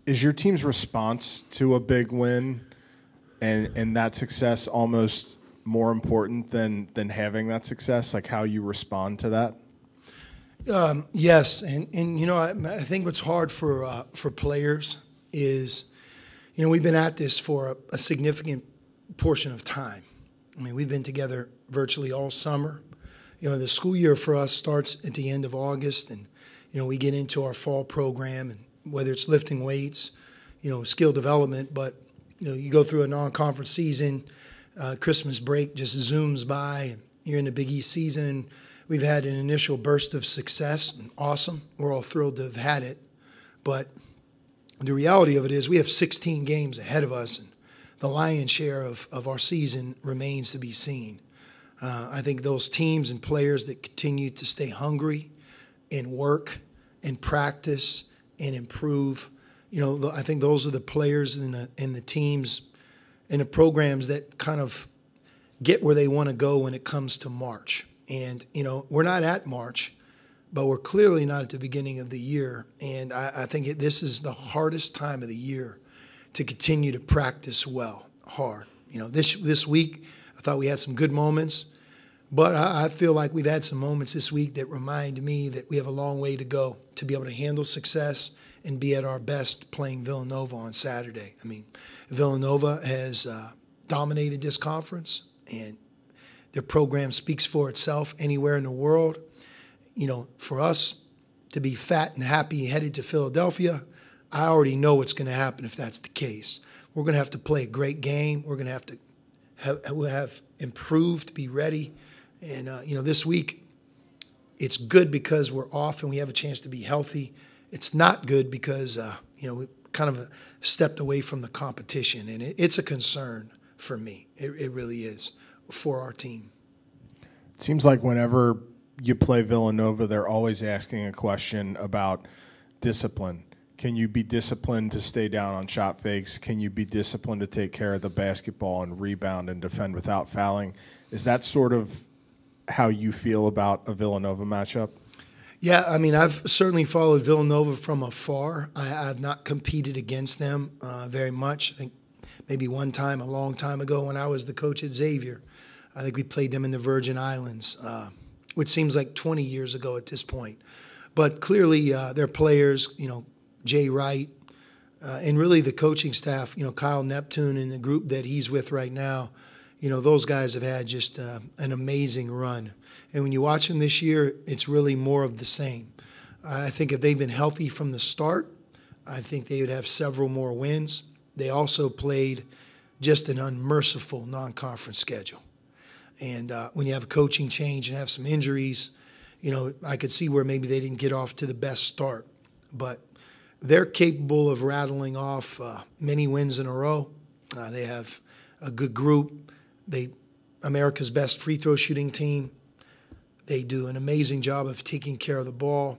Is your team's response to a big win and that success almost more important than having that success, like how you respond to that? Yes, and you know, I think what's hard for players is, you know, we've been at this for a significant portion of time. I mean, we've been together virtually all summer. You know, the school year for us starts at the end of August, and you know, we get into our fall program, and whether it's lifting weights, you know, skill development, but you know, you go through a non-conference season, Christmas break just zooms by, and you're in the Big East season, and we've had an initial burst of success, and awesome. We're all thrilled to have had it, but the reality of it is we have 16 games ahead of us, and the lion's share of our season remains to be seen. I think those teams and players that continue to stay hungry and work and practice and improve, you know, I think those are the players in the teams and the programs that kind of get where they want to go when it comes to March. And, you know, we're not at March, but we're clearly not at the beginning of the year. And I think this is the hardest time of the year to continue to practice well, hard. You know, this week I thought we had some good moments, but I feel like we've had some moments this week that remind me that we have a long way to go to be able to handle success and be at our best playing Villanova on Saturday. I mean, Villanova has dominated this conference, and their program speaks for itself anywhere in the world. You know, for us to be fat and happy headed to Philadelphia, I already know what's going to happen if that's the case. We're going to have to play a great game. We're going to have to have improved, be ready. And, you know, this week it's good because we're off and we have a chance to be healthy. It's not good because, you know, we kind of stepped away from the competition. And it's a concern for me. It really is for our team. It seems like whenever you play Villanova, they're always asking a question about discipline. Can you be disciplined to stay down on shot fakes? Can you be disciplined to take care of the basketball and rebound and defend without fouling? Is that sort of how you feel about a Villanova matchup? Yeah, I mean, I've certainly followed Villanova from afar. I've not competed against them very much. I think maybe one time, a long time ago, when I was the coach at Xavier, I think we played them in the Virgin Islands, which seems like 20 years ago at this point. But clearly, their players, you know, Jay Wright, and really the coaching staff, you know, Kyle Neptune and the group that he's with right now, you know, those guys have had just an amazing run. And when you watch them this year, it's really more of the same. I think if they've been healthy from the start, I think they would have several more wins. They also played just an unmerciful non-conference schedule. And when you have a coaching change and have some injuries, you know, I could see where maybe they didn't get off to the best start. But they're capable of rattling off many wins in a row. They have a good group. America's best free throw shooting team. They do an amazing job of taking care of the ball.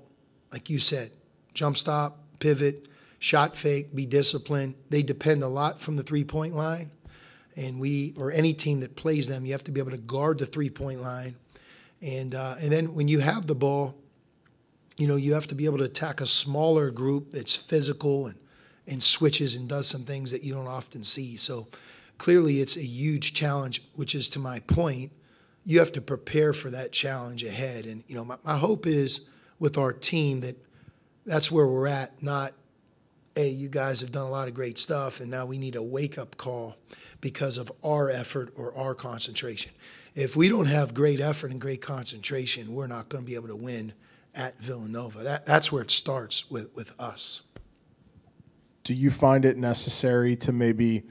Like you said, jump stop, pivot, shot fake, be disciplined. They depend a lot from the three-point line. And or any team that plays them, you have to be able to guard the three-point line. And then when you have the ball, you know, you have to be able to attack a smaller group that's physical and switches and does some things that you don't often see. So clearly it's a huge challenge, which is to my point, you have to prepare for that challenge ahead. And, you know, my hope is with our team that's where we're at, not, hey, you guys have done a lot of great stuff and now we need a wake-up call because of our effort or our concentration. If we don't have great effort and great concentration, we're not going to be able to win at Villanova. That's where it starts with us. Do you find it necessary to maybe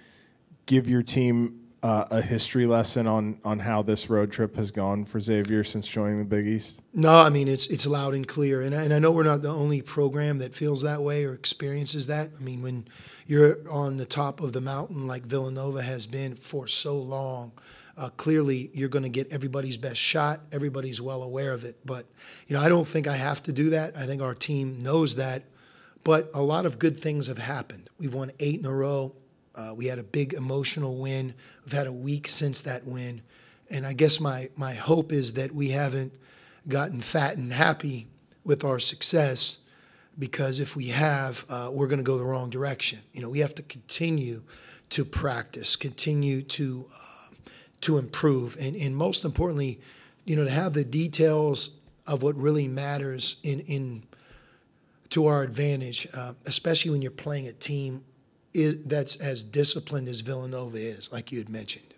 give your team a history lesson on how this road trip has gone for Xavier since joining the Big East? No, I mean, it's loud and clear. And I know we're not the only program that feels that way or experiences that. I mean, when you're on the top of the mountain like Villanova has been for so long, clearly you're going to get everybody's best shot. Everybody's well aware of it. But, you know, I don't think I have to do that. I think our team knows that. But a lot of good things have happened. We've won 8 in a row. We had a big emotional win. We've had a week since that win. And I guess my hope is that we haven't gotten fat and happy with our success, because if we have, we're going to go the wrong direction. We have to continue to practice, continue to improve, and most importantly, to have the details of what really matters in to our advantage, especially when you're playing a team that's as disciplined as Villanova is, like you had mentioned.